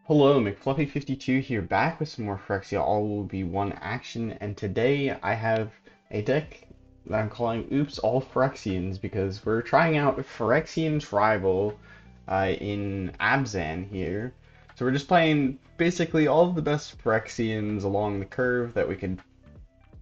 Hello, McFluffy52 here, back with some more Phyrexia All-Will-Be-One action, and today I have a deck that I'm calling Oops All Phyrexians because we're trying out Phyrexian's rival in Abzan here. So we're just playing basically all of the best Phyrexians along the curve that we could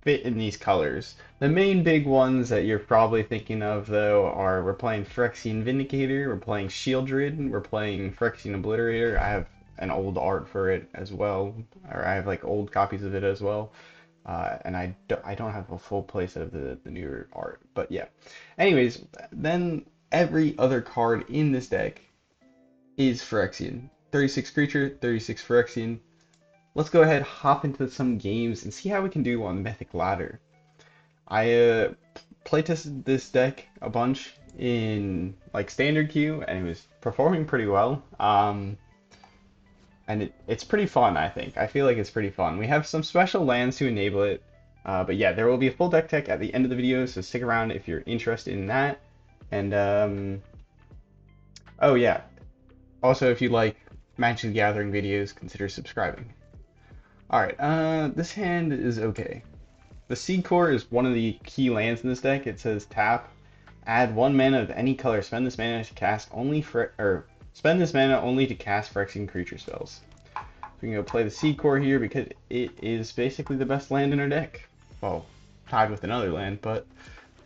fit in these colors. The main big ones that you're probably thinking of, though, are we're playing Phyrexian Vindicator, we're playing Sheoldred, we're playing Phyrexian Obliterator. I have an old art for it as well, or I have like old copies of it as well. And I don't have a full playset of the newer art, but yeah. Anyways, then every other card in this deck is Phyrexian. 36 creature, 36 Phyrexian. Let's go ahead, hop into some games, and see how we can do on Mythic Ladder. I playtested this deck a bunch in like standard queue, and it was performing pretty well. And it's pretty fun, I think. I feel like it's pretty fun. We have some special lands to enable it, but yeah, there will be a full deck tech at the end of the video, so stick around if you're interested in that. And oh yeah, also if you like Magic the Gathering videos, consider subscribing. Alright, this hand is okay. The Seedcore is one of the key lands in this deck. It says tap, add 1 mana of any color, spend this mana to cast only spend this mana only to cast Phyrexian creature spells. We can go play the Seedcore here because it is basically the best land in our deck. Well, tied with another land, but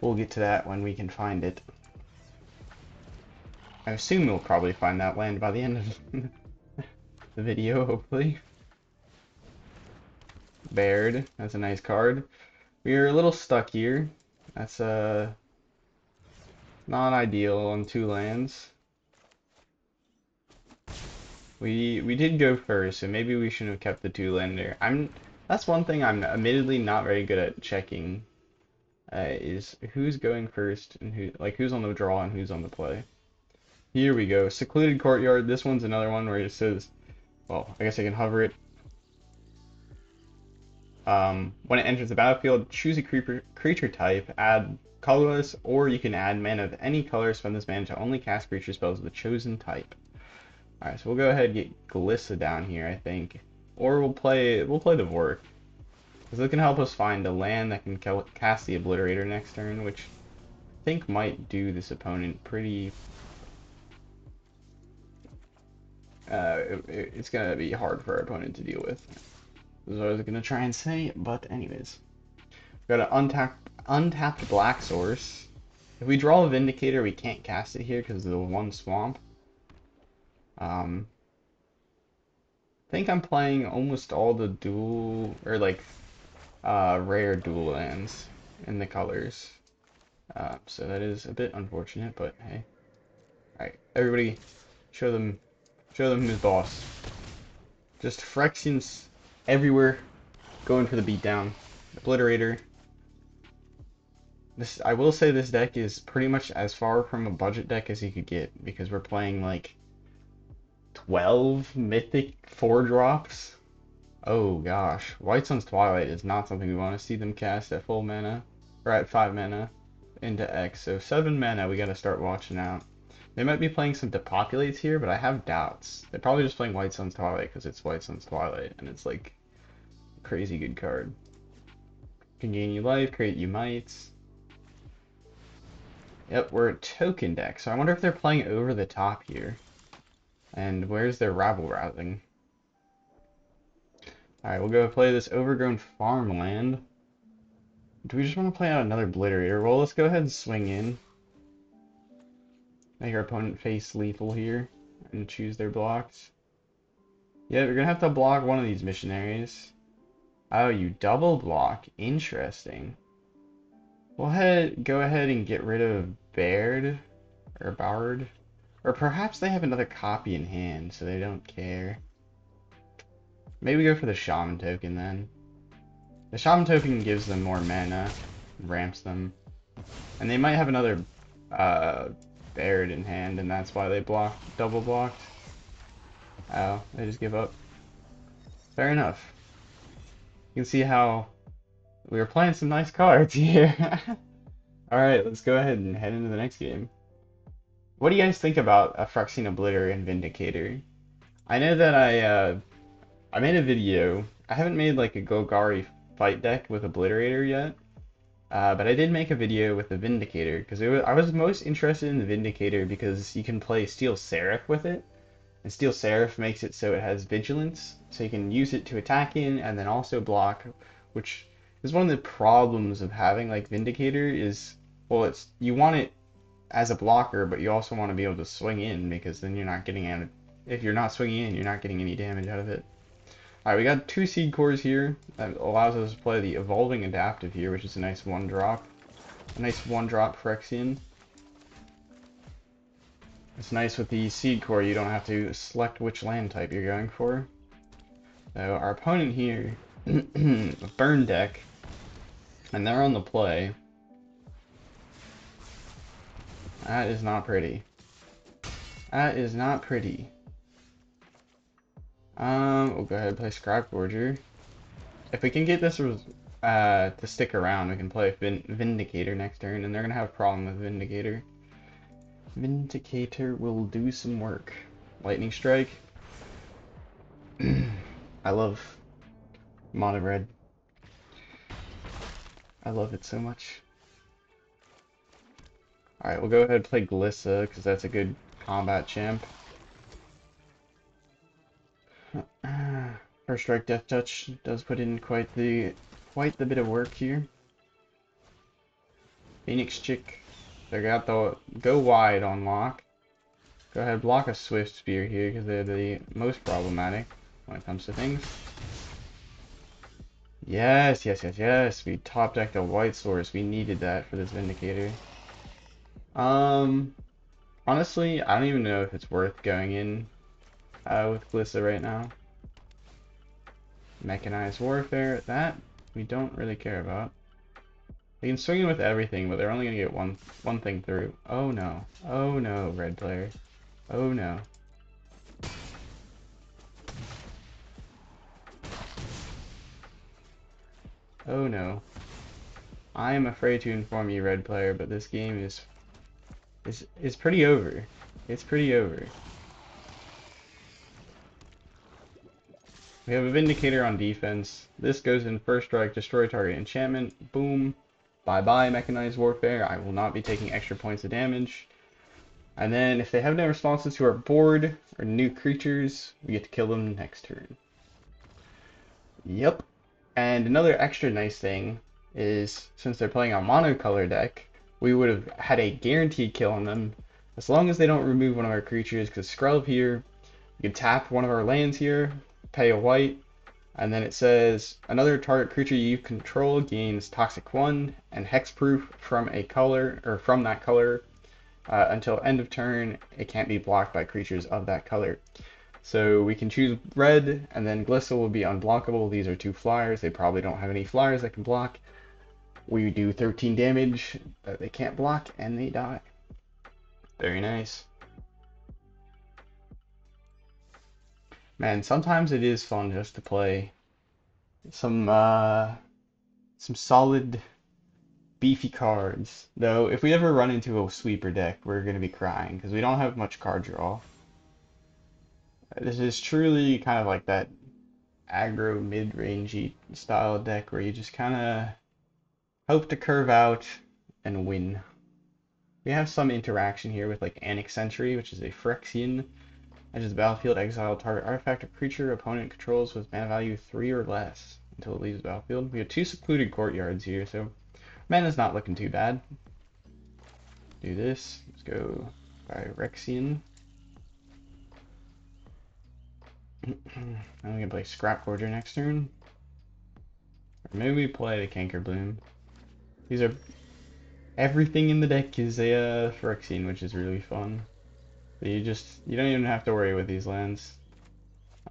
we'll get to that when we can find it. I assume we'll probably find that land by the end of the video, hopefully. Baird, that's a nice card. We are a little stuck here. That's not ideal on 2 lands. We did go first, so maybe we shouldn't have kept the 2-lander. That's one thing I'm admittedly not very good at checking, is who's going first and who's on the draw and who's on the play. Here we go, Secluded Courtyard. This one's another one where it says, well, I guess I can hover it. When it enters the battlefield, choose a creature type, add colorless, or you can add mana of any color, spend this mana to only cast creature spells of the chosen type. Alright, so we'll go ahead and get Glissa down here, I think. Or we'll play the Vork. Because it can help us find a land that can cast the Obliterator next turn, which I think might do this opponent pretty... it's gonna be hard for our opponent to deal with. That's what I was gonna try and say, but anyways. We've got an untapped black source. If we draw a Vindicator, we can't cast it here because of the 1 swamp. I think I'm playing almost all the dual, or like, rare dual lands in the colors. So that is a bit unfortunate, but hey. Alright, everybody, show them who's boss. Just Phyrexians everywhere, going for the beatdown. Obliterator. I will say this deck is pretty much as far from a budget deck as you could get, because we're playing like 12 Mythic 4-drops. Oh gosh, White Sun's Twilight is not something we want to see them cast at full mana, or at 5 mana into X. So 7 mana, we gotta start watching out. They might be playing some Depopulates here, but I have doubts. They're probably just playing White Sun's Twilight because it's White Sun's Twilight, and it's like a crazy good card. Can gain you life, create you mites. Yep, we're a token deck, so I wonder if they're playing over the top here. And where's their rabble rousing? Alright, we'll go play this overgrown farmland. Do we just want to play out another Obliterator? Well, let's go ahead and swing in. Make our opponent face lethal here and choose their blocks. Yeah, we're gonna have to block one of these missionaries. Oh, you double block. Interesting. We'll go ahead and get rid of Baird or Bard. Or perhaps they have another copy in hand, so they don't care. Maybe go for the Shaman token then. The Shaman token gives them more mana, ramps them. And they might have another Baird in hand, and that's why they double blocked. Oh, they just give up. Fair enough. You can see how we were playing some nice cards here. Alright, let's go ahead and head into the next game. What do you guys think about a Phyrexian Obliterator and Vindicator? I know that I made a video. I haven't made like a Golgari fight deck with Obliterator yet, but I did make a video with the Vindicator because I was most interested in the Vindicator because you can play Steel Seraph with it, and Steel Seraph makes it so it has Vigilance, so you can use it to attack in and then also block, which is one of the problems of having like Vindicator is, well, it's you want it as a blocker, but you also want to be able to swing in because then you're not getting any. If you're not swinging in, you're not getting any damage out of it. Alright, we got two Seedcores here. That allows us to play the Evolving Adaptive here, which is a nice one drop. A nice one drop Phyrexian. It's nice with the Seedcore, you don't have to select which land type you're going for. So our opponent here, a burn deck, and they're on the play. That is not pretty. That is not pretty. We'll go ahead and play Scrapgorger. If we can get this to stick around, we can play Vindicator next turn, and they're gonna have a problem with Vindicator. Vindicator will do some work. Lightning Strike. I love mono red. I love it so much. Alright, we'll go ahead and play Glissa, because that's a good combat champ. First Strike Deathtouch does put in quite the bit of work here. Phoenix Chick. They got the go wide on lock. Go ahead, block a Swift Spear here because they're the most problematic when it comes to things. Yes, yes, yes, yes. We top decked a White Source. We needed that for this Vindicator. Honestly, I don't even know if it's worth going in with Glissa right now. Mechanized Warfare, that we don't really care about. They can swing in with everything, but they're only gonna get one thing through. Oh no. Oh no, red player. Oh no. Oh no. I am afraid to inform you, red player, but this game is pretty over. It's pretty over. We have a Vindicator on defense. This goes in first strike, destroy target enchantment. Boom. Bye-bye, Mechanized Warfare. I will not be taking extra points of damage. And then if they have no responses to our board or new creatures, we get to kill them next turn. Yep. And another extra nice thing is, since they're playing a monocolor deck, we would have had a guaranteed kill on them as long as they don't remove one of our creatures, because Scrub here, you can tap one of our lands here, pay a white, and then it says another target creature you control gains Toxic 1 and Hexproof from a color, or from that color, until end of turn. It can't be blocked by creatures of that color. So we can choose red, and then Glissa will be unblockable. These are two flyers. They probably don't have any flyers that can block. We do 13 damage that they can't block, and they die. Very nice. Man, sometimes it is fun just to play some solid, beefy cards. Though, if we ever run into a sweeper deck, we're gonna be crying because we don't have much card draw. This is truly kind of like that aggro mid-rangey style deck where you just kind of hope to curve out and win. We have some interaction here with like Annex Sentry, which is a Phyrexian. Enters the battlefield, exile target artifact or creature opponent controls with mana value 3 or less until it leaves the battlefield. We have two Secluded Courtyards here, so mana's not looking too bad. Do this. Let's go Phyrexian. I'm gonna play Scrapgorger next turn. Or maybe we play the Cankerbloom. These are everything in the deck is a Phyrexian, which is really fun. You don't even have to worry with these lands.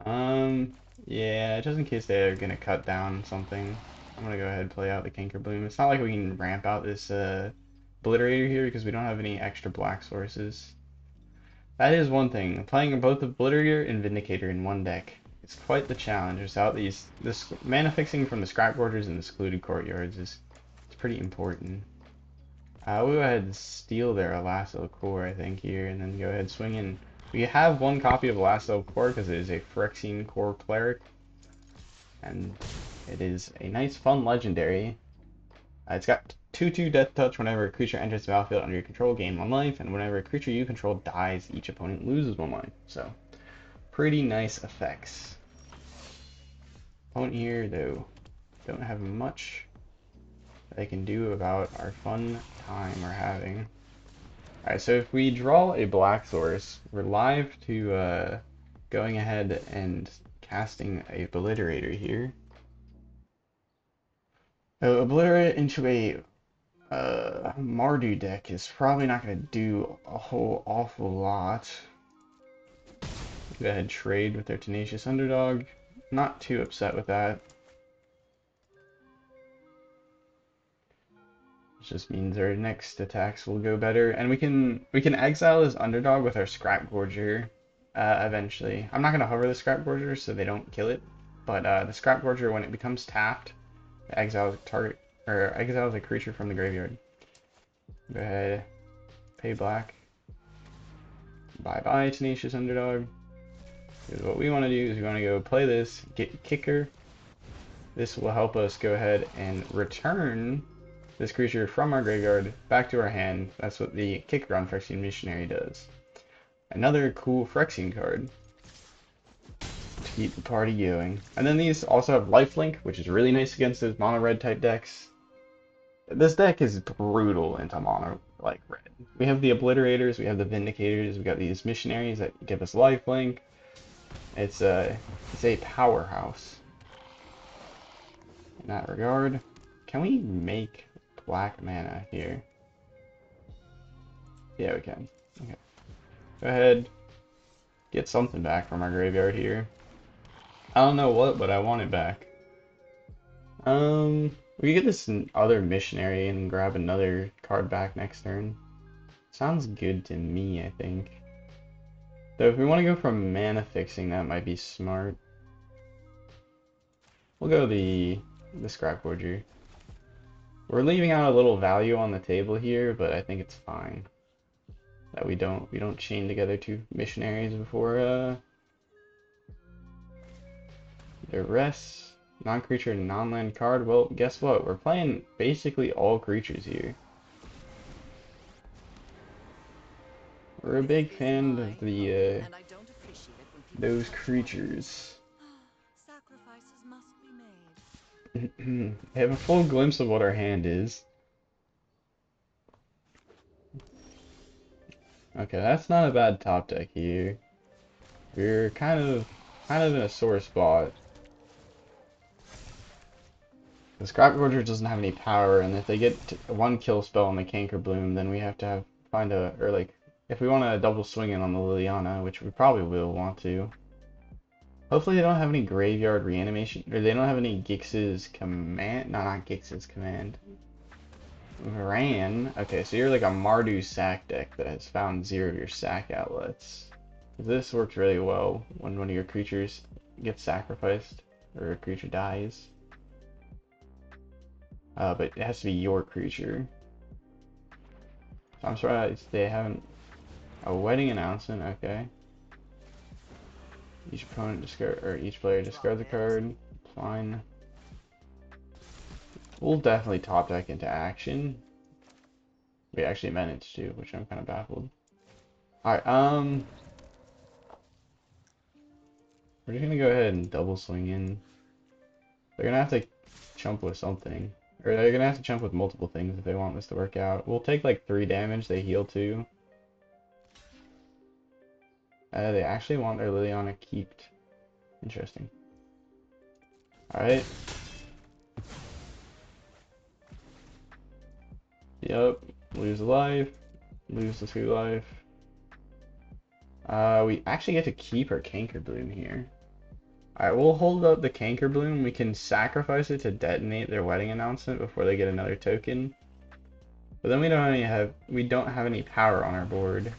Yeah, just in case they're gonna cut down something, I'm gonna go ahead and play out the Cankerbloom. It's not like we can ramp out this Obliterator here because we don't have any extra black sources. That is one thing. Playing both Obliterator and Vindicator in one deck, it's quite the challenge. Without this mana fixing from the Scrapgorgers and the Secluded Courtyards it's pretty important. We'll go ahead and steal their Elastil Core, I think, here, and then go ahead and swing in We have one copy of Last Level Core because it is a Phyrexian Core Cleric, and it is a nice, fun legendary. It's got 2/2 Death Touch whenever a creature enters the battlefield under your control, gain 1 life, and whenever a creature you control dies, each opponent loses 1 life. So, pretty nice effects. Opponent here, though, don't have much they can do about our fun time we're having. Alright, so if we draw a black source, we're live to going ahead and casting a Obliterator here. Obliterate into a Mardu deck is probably not going to do a whole awful lot. Go ahead and trade with their Tenacious Underdog. Not too upset with that. It just means our next attacks will go better, and we can exile his Underdog with our Scrapgorger eventually. I'm not going to hover the Scrapgorger so they don't kill it, but the Scrapgorger, when it becomes tapped, exiles a target or exiles a creature from the graveyard. Go ahead, pay black. Bye bye, Tenacious Underdog. Because what we want to do is we want to go play this, get Kicker. This will help us go ahead and return this creature from our graveyard back to our hand. That's what the Kicker on Phyrexian Missionary does. Another cool Phyrexian card to keep the party going. And then these also have lifelink, which is really nice against those mono red type decks. This deck is brutal into mono like red. We have the Obliterators, we have the Vindicators, we got these Missionaries that give us lifelink. It's a powerhouse in that regard. Can we make black mana here? Yeah, we can. Okay. Go ahead. Get something back from our graveyard here. I don't know what, but I want it back. We get this other Missionary and grab another card back next turn. Sounds good to me, I think. Though if we want to go from mana fixing, that might be smart. We'll go the Scrapgorger. We're leaving out a little value on the table here, but I think it's fine that we don't chain together 2 missionaries before the rest. Non-creature, non-land card. Well, guess what? We're playing basically all creatures here. We're a big fan of the those creatures. Sacrifices must be made. They have a full glimpse of what our hand is. Okay, that's not a bad top deck here. We're kind of in a sore spot. The Scrapgorger doesn't have any power, and if they get 1 kill spell on the Canker Bloom, then we have to find a, or like, if we want to double swing it on the Liliana, which we probably will want to. Hopefully they don't have any Graveyard Reanimation, or they don't have any Gix's Command, no, not Gix's Command. Varan, okay, so you're like a Mardu sack deck that has found 0 of your sack outlets. This works really well when one of your creatures gets sacrificed, or a creature dies. But it has to be your creature. So I'm surprised they haven't. A wedding announcement, okay. Each opponent discard, or each player discards a card. Fine. We'll definitely top deck into action. We actually managed to, which I'm kind of baffled. Alright, we're just gonna go ahead and double swing in. They're gonna have to chump with something. Or they're gonna have to chump with multiple things if they want this to work out. We'll take like 3 damage, they heal 2. They actually want their Liliana keeped. Interesting. Alright. Yep. Lose a life. Lose the 2 life. We actually get to keep our Canker Bloom here. Alright, we'll hold up the Canker Bloom. We can sacrifice it to detonate their wedding announcement before they get another token. But then we don't have any power on our board.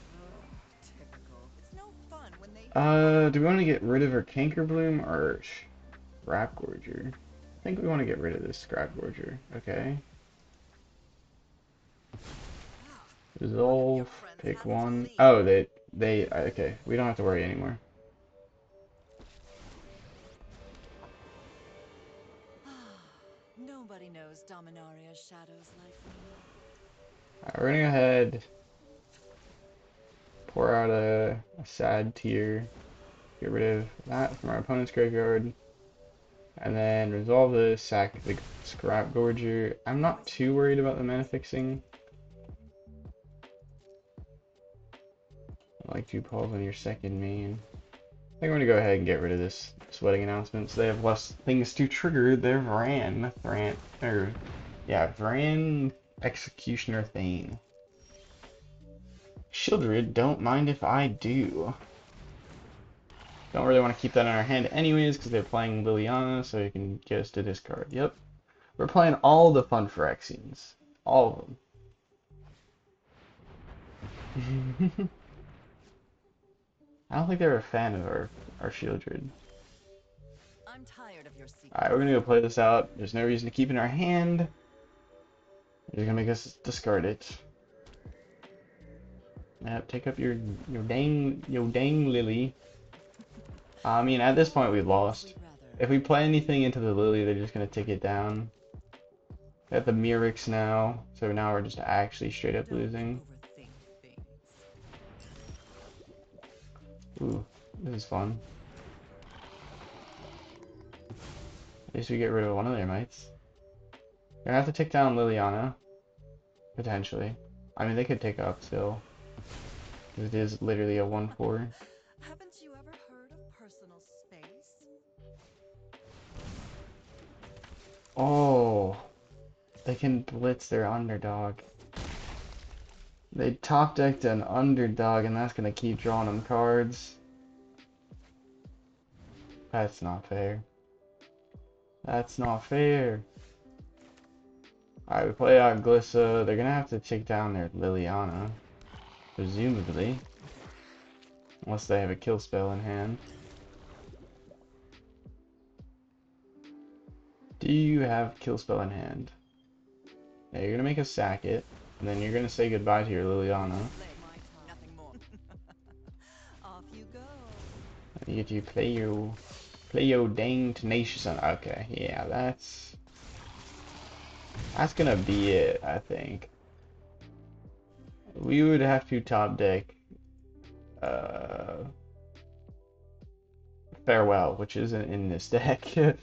Do we want to get rid of our Canker Bloom or Scrapgorger? I think we want to get rid of this Scrapgorger. Okay. Resolve. Pick one. Oh, Okay, we don't have to worry anymore. Nobody knows Dominaria's shadows like me. Alright, we're gonna go ahead, pour out a sad tear, get rid of that from our opponent's graveyard, and then resolve the sack the Scrapgorger. I'm not too worried about the mana fixing. I like 2 pulls on your second main. I think I'm gonna go ahead and get rid of this sweating announcement so they have less things to trigger their Vran Executioner Thane. Sheoldred, don't mind if I do. Don't really want to keep that in our hand anyways because they're playing Liliana, so you can get us to discard. Yep. We're playing all the fun Phyrexians. All of them. I don't think they're a fan of our Sheoldred. I'm tired of your secrets. Alright, we're gonna go play this out. There's no reason to keep it in our hand. They're gonna make us discard it. Yep, take up your dang Lily. I mean, at this point we've lost. If we play anything into the Lily, they're just gonna take it down. Got the Mythics now, so now we're just actually straight up losing. Ooh, this is fun. At least we get rid of one of their mites. They're gonna have to take down Liliana, potentially. I mean, they could take up still. It is literally a 1/4. Haven't you ever heard of personal space? Oh, they can blitz their underdog. They top decked an underdog, and that's gonna keep drawing them cards. That's not fair. That's not fair. Alright, we play out Glissa. They're gonna have to take down their Liliana, presumably. Unless they have a kill spell in hand. Do you have kill spell in hand? Yeah, you're gonna make us sack it, and then you're gonna say goodbye to your Liliana. Off you go. You get to play your dang tenacious on. Okay, yeah, that's gonna be it, I think. We would have to top deck Farewell, which isn't in this deck. there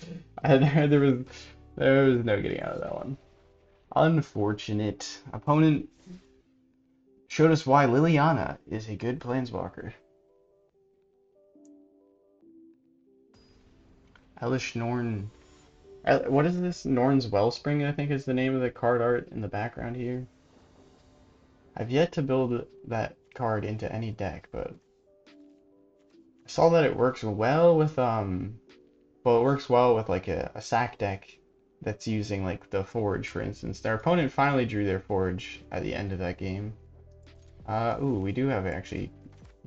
was no getting out of that one. Unfortunate. Opponent showed us why Liliana is a good planeswalker. Elish Norn. What is this? Norn's Wellspring, I think is the name of the card art in the background here. I've yet to build that card into any deck, but I saw that it works well with it works well with like a sack deck that's using like the Forge, for instance. Their opponent finally drew their Forge at the end of that game. Ooh, we do have actually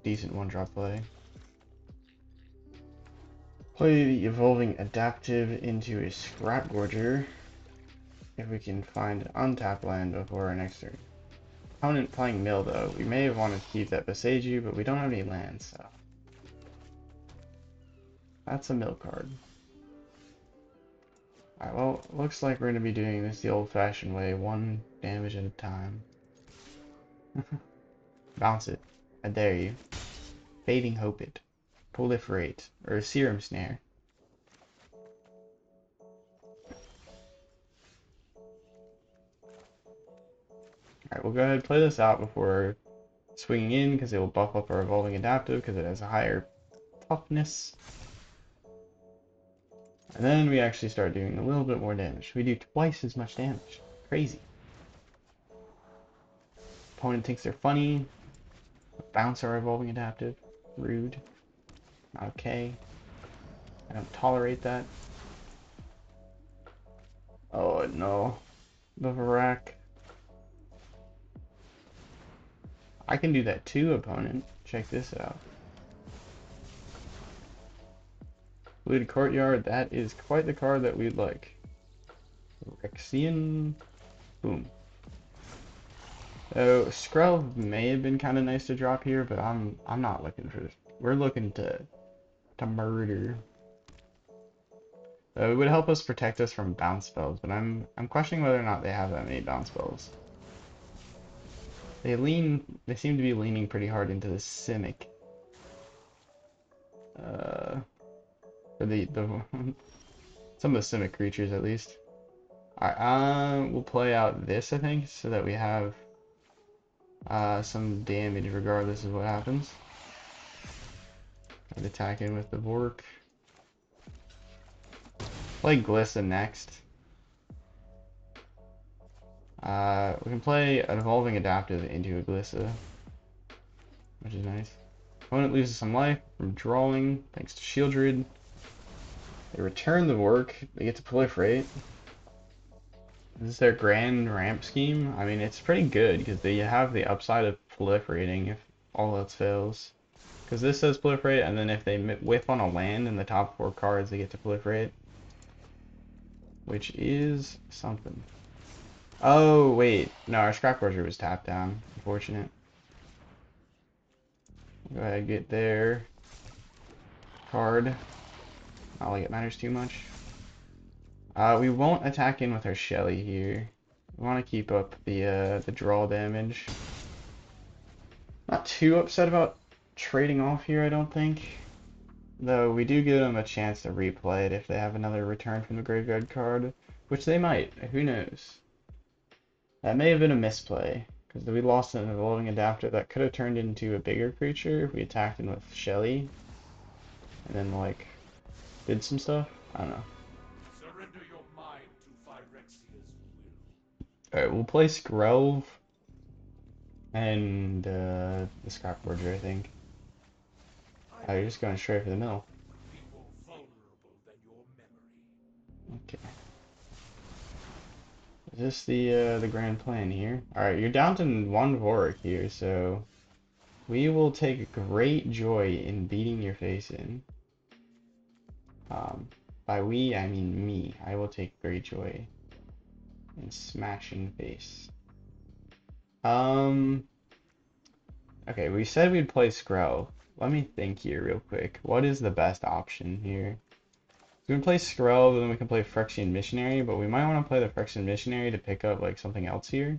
decent one-drop play. Play the Evolving Adaptive into a Scrapgorger if we can find untapped land before our next turn. Opponent playing mill though. We may have wanted to keep that Beseiju, but we don't have any lands, so that's a mill card. Alright, well, looks like we're going to be doing this the old-fashioned way, 1 damage at a time. Bounce it. I dare you. Fading Hope it. Proliferate. Or a Serum Snare. Alright, we'll go ahead and play this out before swinging in, because it will buff up our Evolving Adaptive, because it has a higher toughness. And then we actually start doing a little bit more damage. We do twice as much damage. Crazy. Opponent thinks they're funny. Bounce our Evolving Adaptive. Rude. Not okay. I don't tolerate that. Oh no. The Varak. I can do that too, opponent. Check this out. Secluded Courtyard, that is quite the card that we'd like. Phyrexian. Boom. So Scrub may have been kind of nice to drop here, but I'm not looking for this. We're looking to murder. It would help us protect us from bounce spells, but I'm questioning whether or not they have that many bounce spells. They seem to be leaning pretty hard into the Simic. Or the some of the Simic creatures at least. Alright, we'll play out this I think, so that we have some damage regardless of what happens. And attack in with the Vork. Play Glissa next. We can play an Evolving Adaptive into a Glissa, which is nice. Opponent loses some life from drawing, thanks to Sheoldred. They return the work, they get to proliferate. This is their grand ramp scheme. I mean, it's pretty good, because they have the upside of proliferating if all else fails. Because this says proliferate, and then if they whiff on a land in the top 4 cards, they get to proliferate. Which is something. Oh, wait. No, our Scrapgorger was tapped down. Unfortunate. Go ahead and get their card. Not like it matters too much. We won't attack in with our Shelly here. We want to keep up the draw damage. Not too upset about trading off here, I don't think. Though we do give them a chance to replay it if they have another return from the graveyard card. Which they might. Who knows? That may have been a misplay. Because we lost an Evolving Adapter that could have turned into a bigger creature if we attacked in with Shelly. And then, like, did some stuff. I don't know. Surrender your mind to Phyrexia's will. Alright, we'll play Skrelv and the Scrapgorger, I think. Oh, you're just going straight for the middle. Be more vulnerable than your memory. Okay. Is this the grand plan here? Alright, you're down to 1 Vorik here, so we will take great joy in beating your face in. By we, I mean me. I will take great joy in smashing face. Okay, we said we'd play Skrell. Let me think here real quick. What is the best option here? We can play Skrell, then we can play Phyrexian Missionary, but we might want to play the Phyrexian Missionary to pick up like something else here,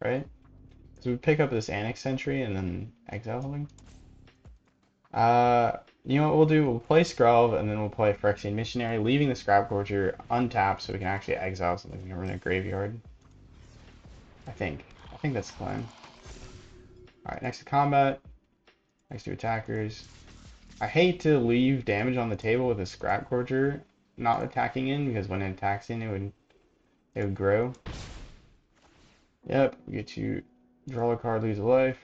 right? So we pick up this Annex Sentry and then exile something. You know what we'll do? We'll play Skrell and then we'll play Phyrexian Missionary, leaving the Scrapgorger untapped so we can actually exile something from the graveyard. I think that's the plan. Alright, next to combat. Next to attackers. I hate to leave damage on the table with a Scrapgorger not attacking in, because when it attacks in, it would grow. Yep, we get to draw a card, lose a life.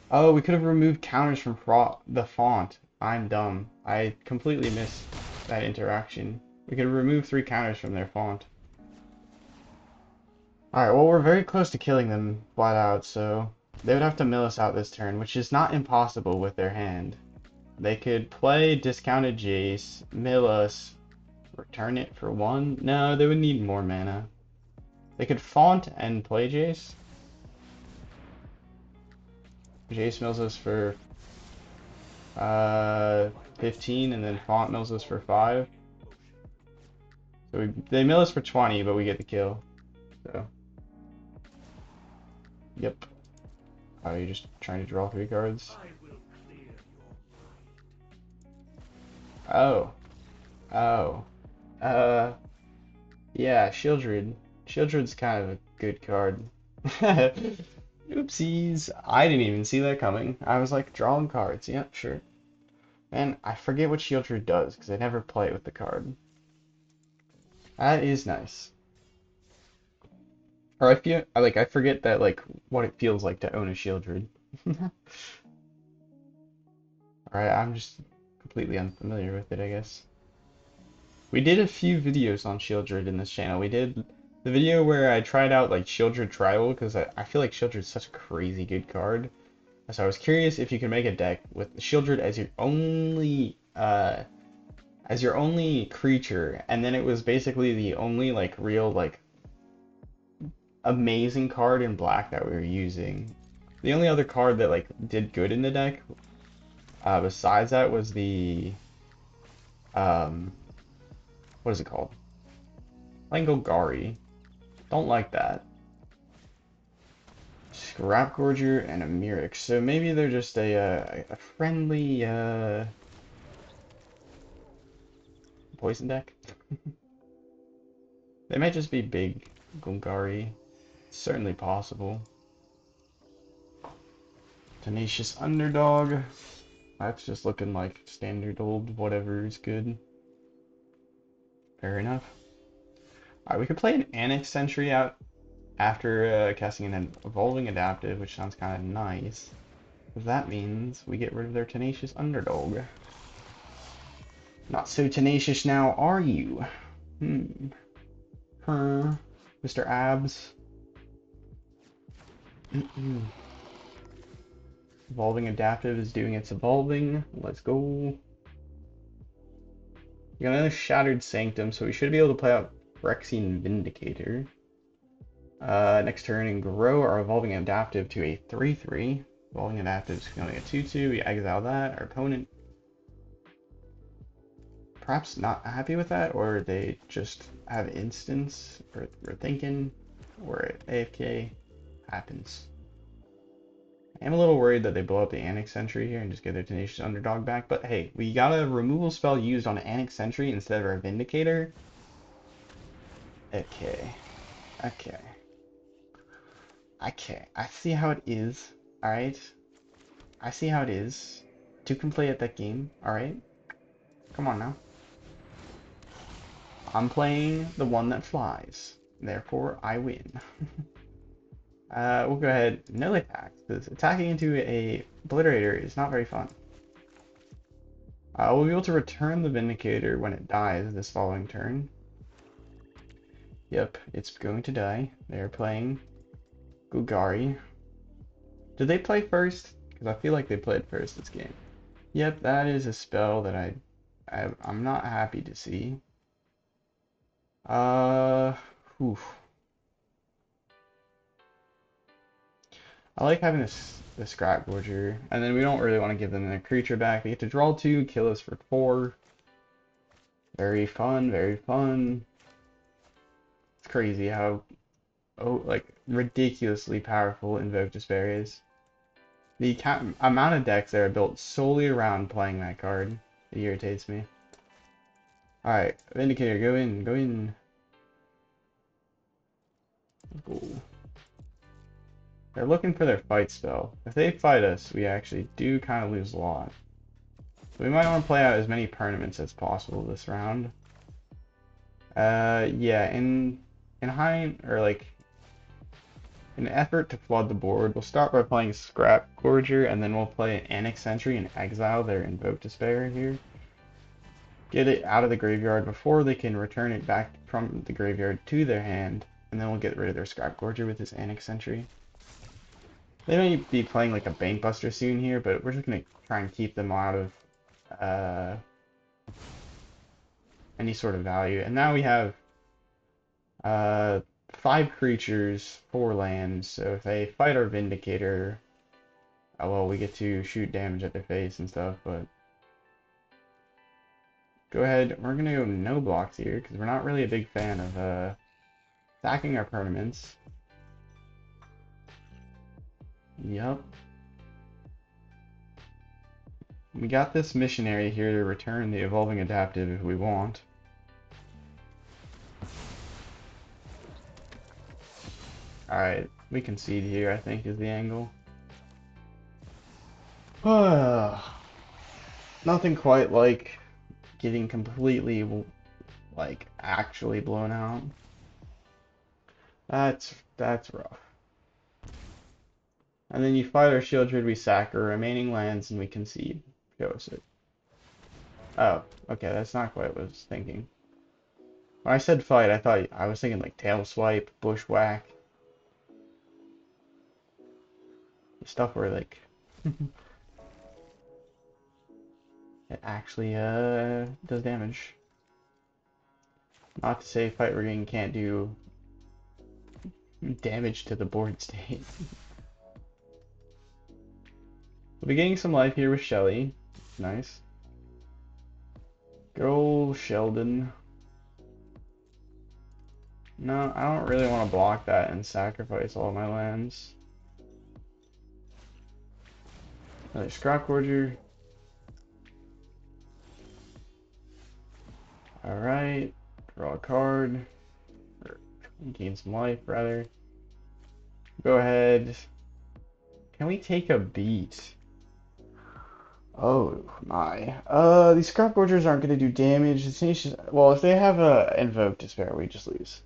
Oh, we could have removed counters from the font. I'm dumb. I completely missed that interaction. We could remove 3 counters from their font. Alright, well, we're very close to killing them flat out, so they would have to mill us out this turn, which is not impossible with their hand. They could play discounted Jace, mill us, return it for 1. No, they would need more mana. They could font and play Jace. Jace mills us for 15, and then font mills us for 5. So they mill us for 20, but we get the kill. So, yep. Oh, you're just trying to draw 3 cards? Oh. Oh. Yeah, Sheoldred. Sheoldred's kind of a good card. Oopsies. I didn't even see that coming. I was like, drawing cards. Yep, sure. Man, I forget what Sheoldred does, because I never play it with the card. That is nice. Or I forget that, like, what it feels like to own a Sheoldred. Alright, I'm just completely unfamiliar with it, I guess. We did a few videos on Sheoldred in this channel. We did the video where I tried out, like, Sheoldred Tribal, because I feel like Sheoldred's such a crazy good card. So I was curious if you could make a deck with Sheoldred as your only creature, and then it was basically the only, like, real, like, amazing card in black that we were using. The only other card that like did good in the deck, besides that, was the um, what is it called? Langogari. Don't like that. Scrapgorger and a Mythic. So maybe they're just a friendly poison deck. They might just be big Gungari. Certainly possible. Tenacious Underdog. That's just looking like standard old whatever is good. Fair enough. Alright, we could play an Annex Sentry out after casting an Evolving Adaptive, which sounds kind of nice. That means we get rid of their Tenacious Underdog. Not so tenacious now, are you? Mr. Abs. Evolving Adaptive is doing its evolving. Let's go. We got another Shattered Sanctum, so we should be able to play out Phyrexian Vindicator. Next turn and grow our Evolving Adaptive to a 3/3. Evolving Adaptive is going to a 2/2. We exile that. Our opponent perhaps not happy with that, or they just have instance, or we're thinking, or AFK happens. I am a little worried that they blow up the Annex Sentry here and just get their Tenacious Underdog back, but hey, we got a removal spell used on Annex Sentry instead of our Vindicator. Okay. I see how it is, alright? I see how it is. Two can play at that game, alright? Come on now. I'm playing the one that flies, therefore I win. We'll go ahead, no attack, because attacking into a Obliterator is not very fun. We'll be able to return the Vindicator when it dies this following turn. Yep, it's going to die. They're playing Gugari. Did they play first? Because I feel like they played first this game. Yep, that is a spell that I'm not happy to see. Oof. I like having the Scrapgorger, and then we don't really want to give them their creature back. We get to draw 2, kill us for 4. Very fun, very fun. It's crazy how, like, ridiculously powerful Invoke Despair is. The amount of decks that are built solely around playing that card, it irritates me. Alright, Vindicator, go in, go in. Let's go. They're looking for their fight spell. If they fight us, we actually do kind of lose a lot. So we might want to play out as many permanents as possible this round. Yeah, in high, or like, in an effort to flood the board, we'll start by playing Scrapgorger, and then we'll play an Annex Sentry and exile their Invoke Despair here. Get it out of the graveyard before they can return it back from the graveyard to their hand, and then we'll get rid of their Scrapgorger with this Annex Sentry. They may be playing like a Bankbuster soon here, but we're just going to try and keep them out of any sort of value. And now we have 5 creatures, 4 lands, so if they fight our Vindicator, well, we get to shoot damage at their face and stuff, but go ahead. We're going to go no blocks here, because we're not really a big fan of attacking our permanents. Yup. We got this Missionary here to return the Evolving Adaptive if we want. Alright, we concede here, I think, is the angle. Nothing quite like getting completely, like, actually blown out. That's rough. And then you fight our Sheoldred, we sack our remaining lands, and we concede. Show us it. Oh, okay, that's not quite what I was thinking. When I said fight, I was thinking like tail swipe, bushwhack. Stuff where like it actually does damage. Not to say Fight Rigging can't do Damage to the board state. We'll be getting some life here with Shelly. Nice. Go Sheldon. No, I don't really want to block that and sacrifice all my lands. Another Scrapgorger. Alright. Draw a card. Or gain some life, rather. Go ahead. Can we take a beat? Oh my. These Scrapgorgers aren't gonna do damage. Well, if they have a Invoke Despair, we just lose.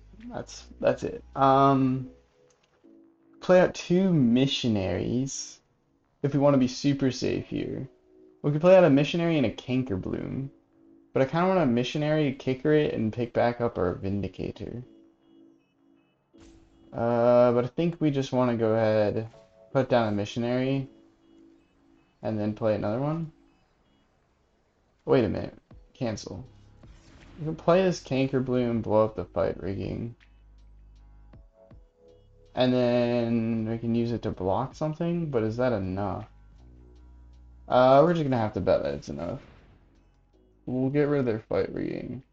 That's it. Play out 2 missionaries if we want to be super safe here. We could play out a missionary and a Cankerbloom. But I kinda want a missionary, kicker it, and pick back up our Vindicator. But I think we just wanna go ahead, put down a missionary. And then play another one? Wait a minute. Cancel. We can play this Cankerbloom, blow up the fight rigging. And then we can use it to block something, but is that enough? We're just gonna have to bet that it's enough. We'll get rid of their fight rigging.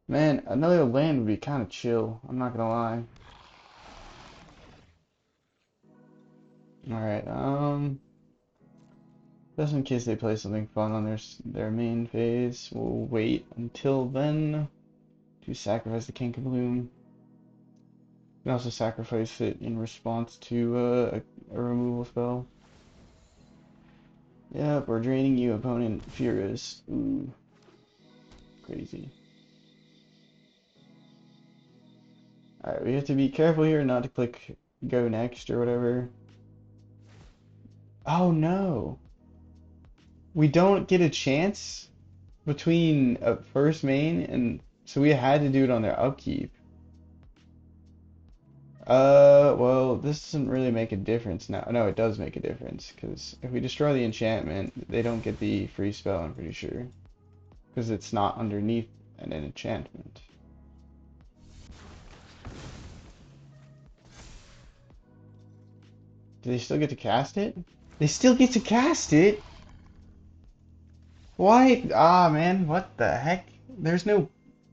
Man, another land would be kind of chill, I'm not gonna lie. Alright, just in case they play something fun on their main phase, we'll wait until then to sacrifice the Cankerbloom. You can also sacrifice it in response to a removal spell. Yep, we're draining you, opponent. Furious. Ooh. Crazy. Alright, we have to be careful here not to click go next or whatever. Oh no! We don't get a chance between a first main and so we had to do it on their upkeep. Well, this doesn't really make a difference now. No, it does make a difference, because if we destroy the enchantment, they don't get the free spell, I'm pretty sure. Because it's not underneath an enchantment. Do they still get to cast it? They still get to cast it? Why? Ah, man, what the heck? There's no...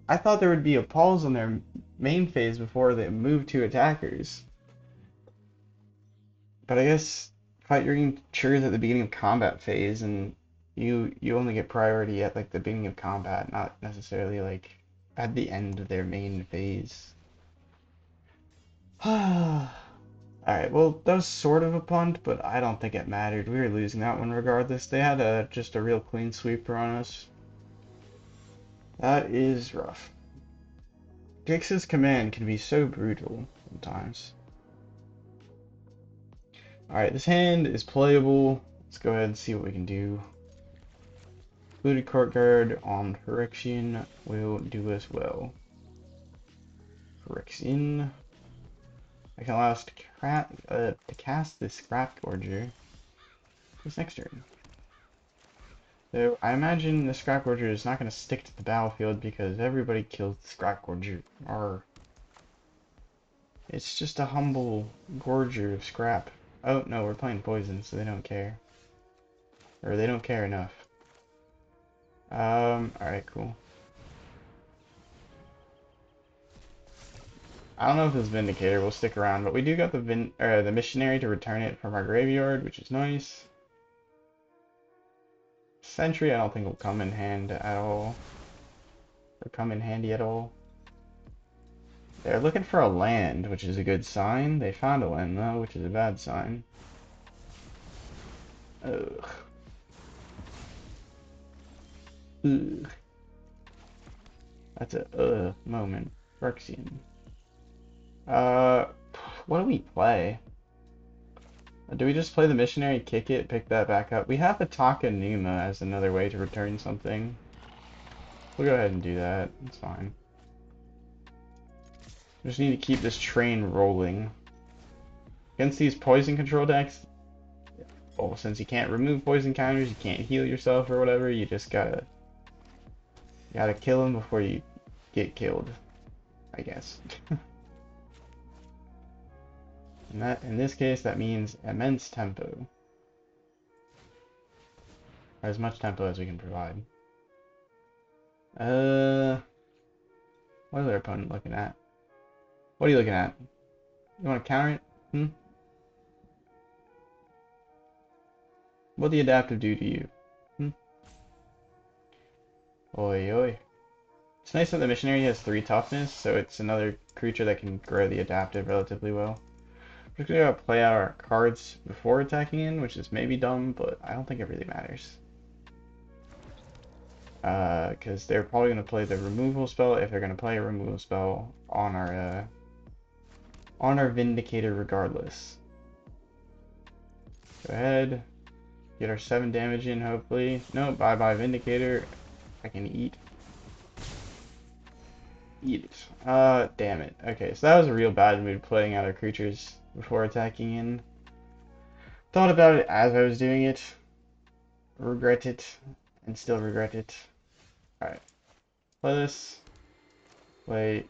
I thought there would be a pause on their main phase before they move to attackers. But I guess fight rigging triggers at the beginning of combat phase, and you only get priority at like the beginning of combat, not necessarily like at the end of their main phase. Alright, well that was sort of a punt, but I don't think it mattered. We were losing that one regardless. They had just a real clean sweeper on us. That is rough. Gix's command can be so brutal sometimes. Alright, this hand is playable. Let's go ahead and see what we can do. Secluded Courtyard on Phyrexian will do us well. Phyrexian. I can allow us to cast this Scrapgorger this next turn. So I imagine the Scrapgorger is not going to stick to the battlefield because everybody kills the Scrapgorger. Or it's just a humble gorger of scrap. Oh no, we're playing poison, so they don't care. Or they don't care enough. Alright, cool. I don't know if this Vindicator will stick around, but we do got the Missionary to return it from our graveyard, which is nice. Sentry I don't think will come in hand at all. Or come in handy at all. They're looking for a land, which is a good sign. They found a land though, which is a bad sign. Ugh. Ugh. That's a moment. Phyrexian. What do we play? Do we just play the Missionary, kick it, pick that back up? We have the Takanuma as another way to return something. We'll go ahead and do that. It's fine. We just need to keep this train rolling. Against these poison control decks, well, since you can't remove poison counters, you can't heal yourself or whatever, you just gotta kill them before you get killed, I guess. And that, in this case, that means immense tempo. Or as much tempo as we can provide. What is our opponent looking at? What are you looking at? You want to counter it? Hmm? What'd the adaptive do to you? Hmm? Oi, oi. It's nice that the missionary has 3 toughness, so it's another creature that can grow the adaptive relatively well. We're just gonna play out our cards before attacking in, which is maybe dumb, but I don't think it really matters. Because they're probably gonna play the removal spell if they're gonna play a removal spell on our Vindicator regardless. Go ahead, get our 7 damage in hopefully. No, bye bye Vindicator. I can eat. Eat it. Damn it. Okay, so that was a real bad move playing out our creatures before attacking in. Thought about it as I was doing it. Regret it. And still regret it. Alright. Play this. Play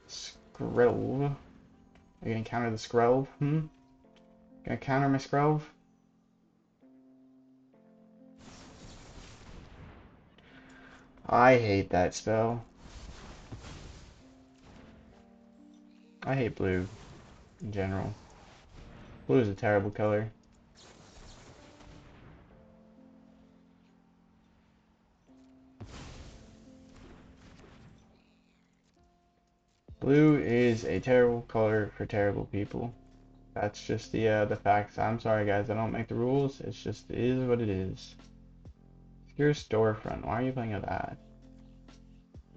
Screlv. Are you gonna counter the Screlv? Gonna counter my Screlv? I hate that spell. I hate blue in general. Blue is a terrible color. Blue is a terrible color for terrible people. That's just the facts. I'm sorry guys, I don't make the rules. It's just it is what it is. Your storefront. Why are you playing with that?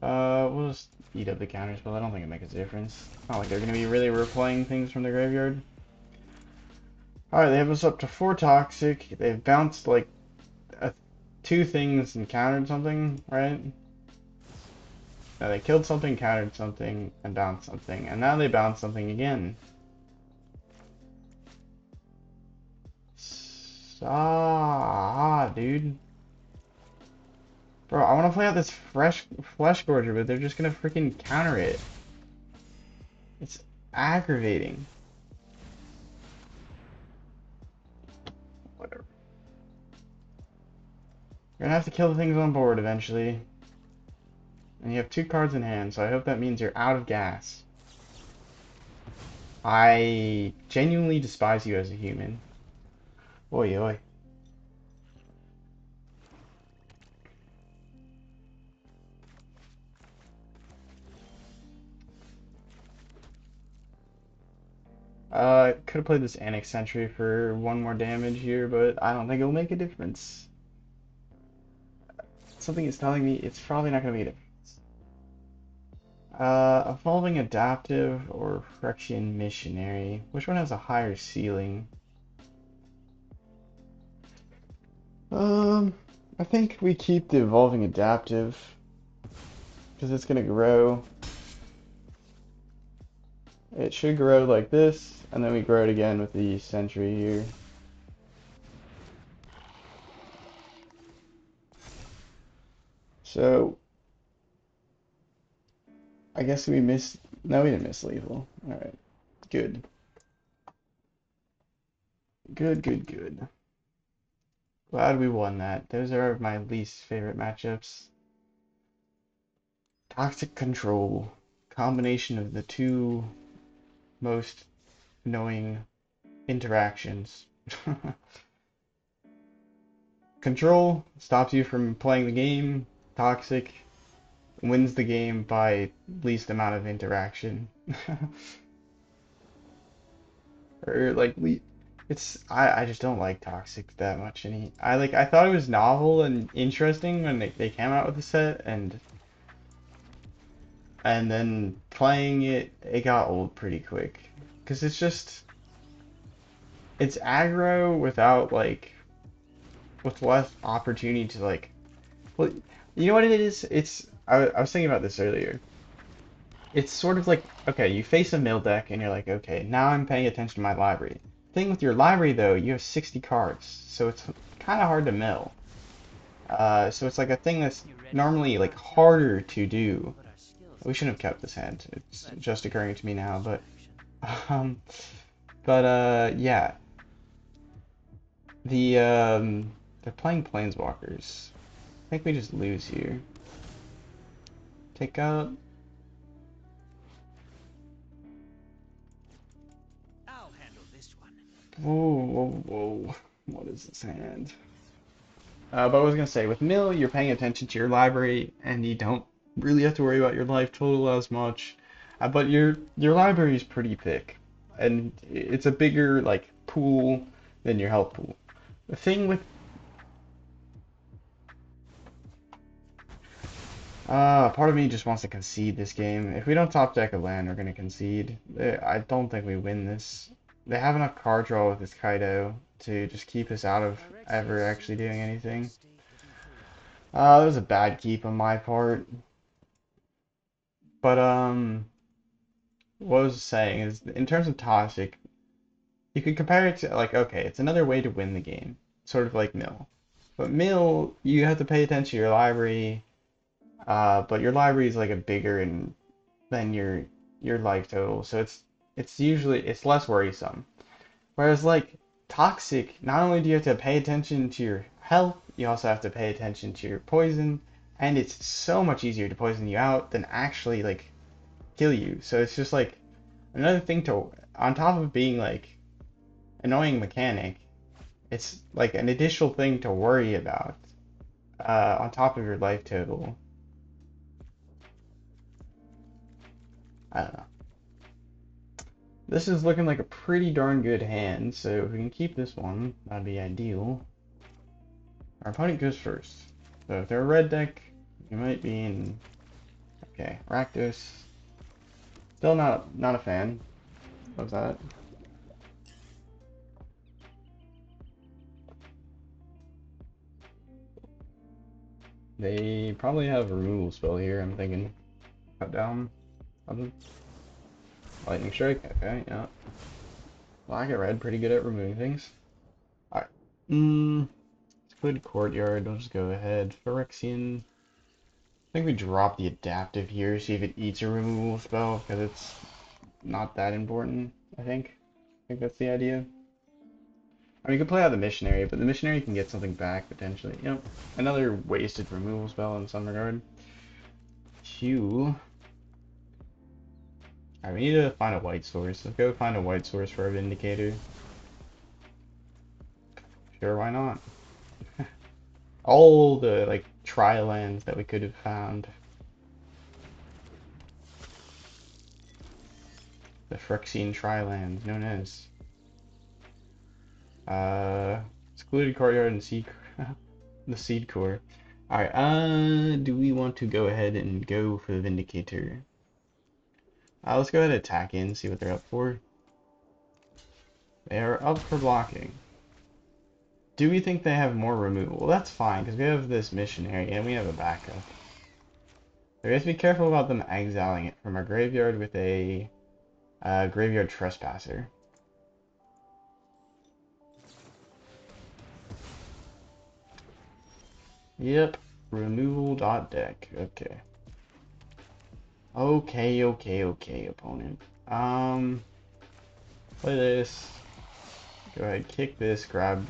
We'll just eat up the counters, but I don't think it makes a difference. Not like they're gonna be really replaying things from the graveyard. Alright, they have us up to 4 toxic. They've bounced like 2 things and countered something, right? No, they killed something, countered something, and bounced something. And now they bounce something again. Dude. Bro, I want to play out this Fleshgorger, but they're just gonna freaking counter it. It's aggravating. Whatever. You're gonna have to kill the things on board eventually. And you have 2 cards in hand, so I hope that means you're out of gas. I genuinely despise you as a human. Oi, oi. Could have played this Annex Sentry for 1 more damage here, but I don't think it'll make a difference. Something is telling me it's probably not going to make a difference. Evolving Adaptive or Phyrexian Missionary? Which one has a higher ceiling? I think we keep the Evolving Adaptive because it's going to grow. It should grow like this, and then we grow it again with the Sentry here. So, I guess we missed. No, we didn't miss lethal. Alright. Good. Good, good, good. Glad we won that. Those are my least favorite matchups. Toxic Control. Combination of the 2 most annoying interactions. Control stops you from playing the game. Toxic wins the game by least amount of interaction. Or like I just don't like Toxic that much I thought it was novel and interesting when they came out with the set and then playing it got old pretty quick. Cause it's aggro without with less opportunity to well, you know what it is? I was thinking about this earlier. It's sort of like, okay, you face a mill deck and you're like, okay, now I'm paying attention to my library. Thing with your library though, you have 60 cards, so it's kind of hard to mill. So it's like a thing that's normally like harder to do. We shouldn't have kept this hand. It's just occurring to me now, but um, But yeah, they're playing Planeswalkers. I think we just lose here. Take out. I'll handle this one. Whoa, whoa, whoa. What is this hand? But I was gonna say, with Mill, you're paying attention to your library, and you don't really have to worry about your life total as much. But your library is pretty thick, and it's a bigger like pool than your health pool. The thing with part of me just wants to concede this game. If we don't top deck a land, we're gonna concede. I don't think we win this. They have enough card draw with this Kaido to just keep us out of ever actually doing anything. That was a bad keep on my part. But what I was saying is, in terms of toxic, you could compare it to like, okay, it's another way to win the game, sort of like Mill. But Mill, you have to pay attention to your library. But your library is like a bigger and than your life total, so it's usually it's less worrisome. Whereas like toxic, not only do you have to pay attention to your health, you also have to pay attention to your poison, and it's so much easier to poison you out than actually like kill you. So it's just like another thing to, on top of being like annoying mechanic, it's like an additional thing to worry about on top of your life total. I don't know. This is looking like a pretty darn good hand, so if we can keep this one, that'd be ideal. Our opponent goes first. So if they're a red deck, you might be in... Okay, Rakdos. Still not a fan of that. They probably have a removal spell here, I'm thinking. Cut down. Lightning Strike, okay, yeah. Black and red, pretty good at removing things. Alright. Secluded Courtyard, I'll just go ahead. Phyrexian. I think we drop the adaptive here, see if it eats a removal spell, because it's not that important, I think. I think that's the idea. I mean, you can play out the Missionary, but the Missionary can get something back, potentially. You know, another wasted removal spell in some regard. Q. Alright, we need to find a white source. Let's go find a white source for our Vindicator. Sure, why not? All the, like, tri-lands that we could have found. The Phyrexian tri-lands, known as. Secluded Courtyard and the Seedcore. Alright, do we want to go ahead and go for the Vindicator? Let's go ahead and attack in, see what they're up for. They are up for blocking. Do we think they have more removal? Well, that's fine, because we have this Missionary and we have a backup. So we have to be careful about them exiling it from our graveyard with a Graveyard Trespasser. Yep, removal.deck. Okay. Okay, opponent. Play this. Go ahead, kick this, grab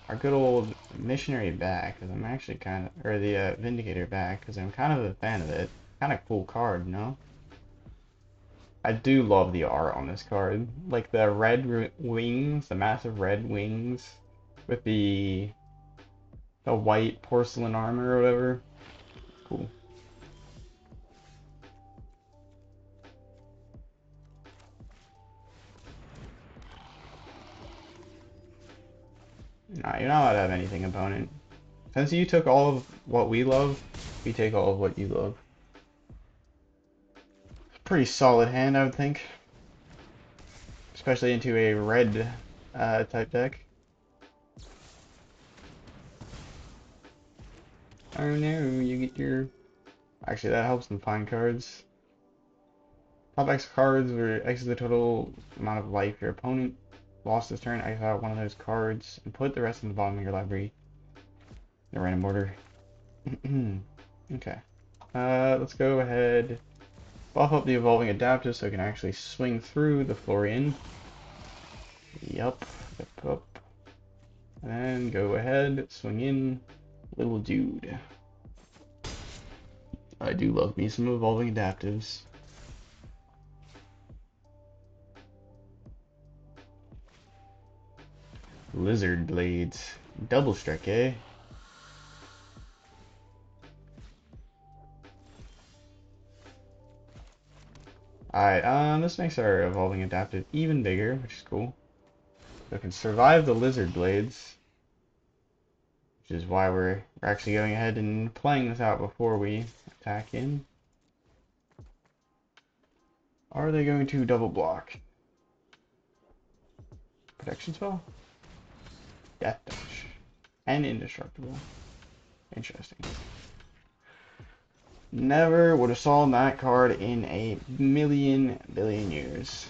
our good old Missionary back, because I'm actually kind of, or the Vindicator back, because I'm kind of a fan of it. Kind of cool card, no? I do love the art on this card. Like the red wings, the massive red wings, with the white porcelain armor or whatever. Cool. Nah, you're not allowed to have anything, opponent. Since you took all of what we love, we take all of what you love. Pretty solid hand, I would think. Especially into a red type deck. Oh no, you get your... Actually, that helps them find cards. Top X cards where X is the total amount of life your opponent lost this turn. X out one of those cards and put the rest in the bottom of your library in a random order. Okay. Let's go ahead. Buff up the Evolving Adaptive so it can actually swing through the Florian. Yup. Yup. And go ahead, swing in, little dude. I do love me some evolving adaptives. Lizard blades. Double strike, eh? Alright, this makes our evolving adaptive even bigger, which is cool. So it can survive the lizard blades, which is why we're actually going ahead and playing this out before we attack in. Are they going to double block? Protection spell? Deathtouch. And indestructible. Interesting. Never would have saw that card in a million billion years.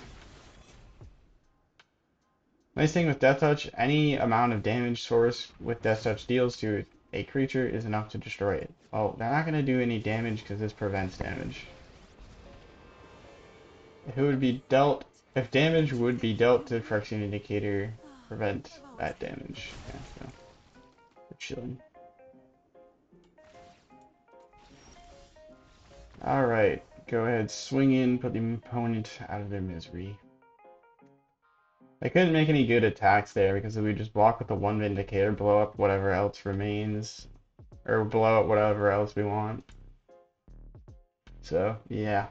Nice thing with deathtouch, any amount of damage source with deathtouch deals to a creature is enough to destroy it. Oh, they're not going to do any damage because this prevents damage. If it would be dealt, if damage would be dealt to Phyrexian Vindicator, prevent that damage. Yeah, so we're chilling. Alright, go ahead, swing in, put the opponent out of their misery. I couldn't make any good attacks there because we just block with the one Vindicator, blow up whatever else remains, or blow up whatever else we want. So, yeah.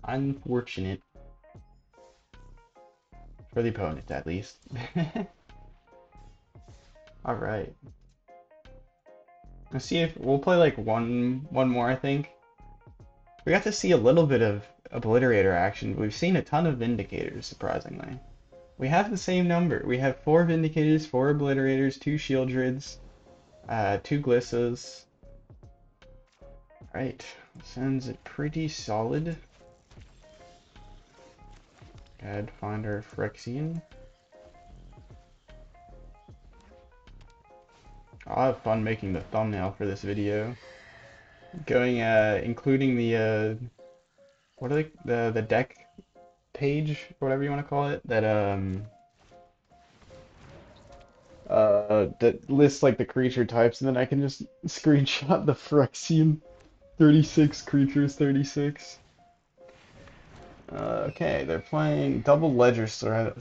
Unfortunate. For the opponent, at least. Alright. Let's see if we'll play like one more, I think. We got to see a little bit of Obliterator action. We've seen a ton of Vindicators, surprisingly. We have the same number. We have 4 Vindicators, 4 Obliterators, 2 Sheoldreds, 2 Glissas. Alright, sounds pretty solid. Go ahead, find our Phyrexian. I'll have fun making the thumbnail for this video. Including the, what are the deck page, or whatever you want to call it, that lists like the creature types, and then I can just screenshot the Phyrexian 36 creatures, 36. Okay, they're playing double ledger sledger,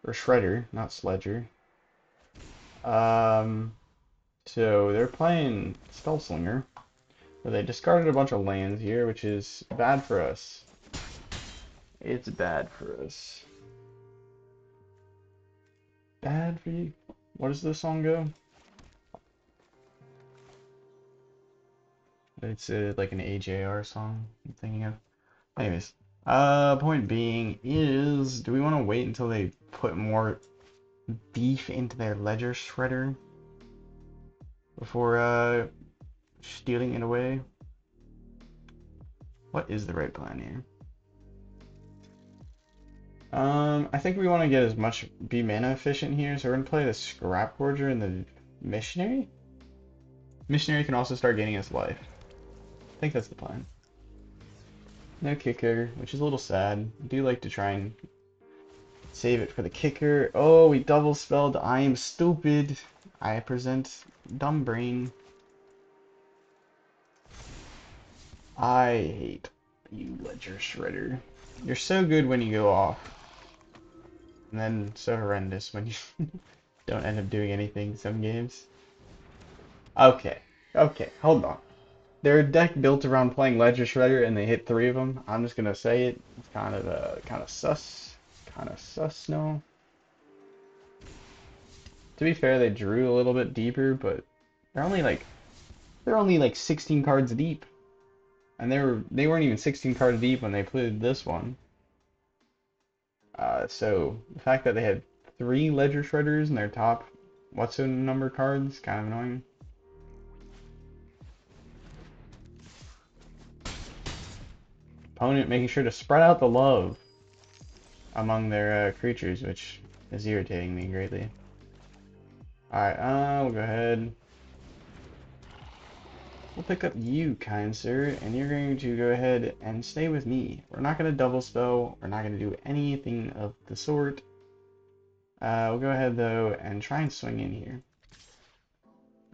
or shredder, not sledger. So they're playing Spellslinger, where they discarded a bunch of lands here, which is bad for us. It's bad for us. Bad for you? What does the song go? It's like an AJR song I'm thinking of. Anyways, point being is, do we want to wait until they put more beef into their ledger shredder before stealing it away? What is the right plan here? I think we want to get as much, be mana efficient here, so we're gonna play the Scrapgorger and the Missionary. Missionary can also start gaining us life. I think that's the plan. No kicker, which is a little sad. I do like to try and save it for the kicker. Oh, we double spelled. I am stupid. I present dumb brain. I hate you, Ledger Shredder. You're so good when you go off, and then so horrendous when you don't end up doing anything some games. Okay, hold on. They're a deck built around playing Ledger Shredder, and they hit 3 of them. I'm just gonna say it. It's kind of sus. Kind of sus, no. To be fair, they drew a little bit deeper, but they're only like 16 cards deep, and they weren't even 16 cards deep when they played this one. So the fact that they had 3 Ledger Shredders in their top what's the number cards, kind of annoying. Opponent making sure to spread out the love among their creatures, which is irritating me greatly. Alright, we'll go ahead. We'll pick up you, kind sir, and you're going to go ahead and stay with me. We're not going to double spell. We're not going to do anything of the sort. We'll go ahead, though, and try and swing in here.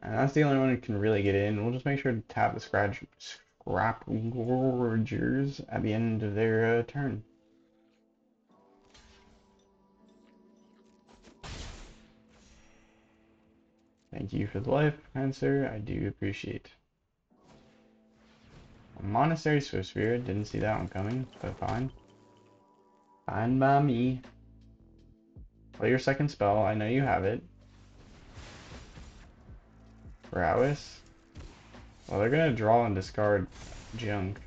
And that's the only one who can really get in. We'll just make sure to tap the Scrapgorgers at the end of their turn. Thank you for the life, kind sir. I do appreciate. A Monastery Swift Spirit. Didn't see that one coming, but fine. Fine by me. Play your second spell. I know you have it. Prowess. Well, they're gonna draw and discard junk.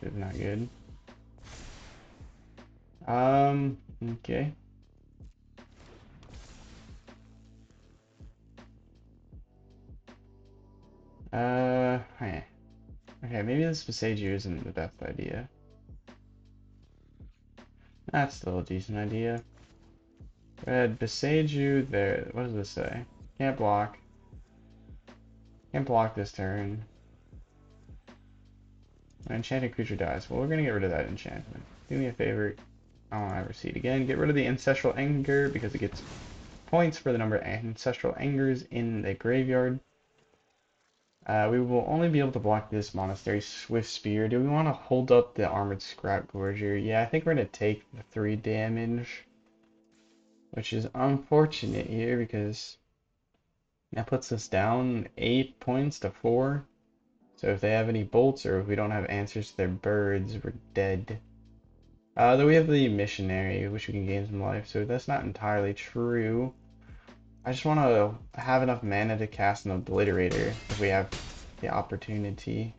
It's not good. Okay. Hey. Okay, maybe this Besage isn't the best idea. That's still a decent idea. Go ahead, Besage you there. What does this say? Can't block. Can't block this turn. An enchanted creature dies. Well, we're gonna get rid of that enchantment. Do me a favor. I won't ever see it again. Get rid of the Ancestral Anger because it gets points for the number of Ancestral Angers in the graveyard. We will only be able to block this Monastery Swift Spear. Do we want to hold up the Armored Scrapgorger? Yeah, I think we're going to take the 3 damage. Which is unfortunate here because that puts us down 8 points to 4. So if they have any bolts or if we don't have answers to their birds, we're dead. Though we have the Missionary, which we can gain some life, so that's not entirely true. I just want to have enough mana to cast an Obliterator if we have the opportunity.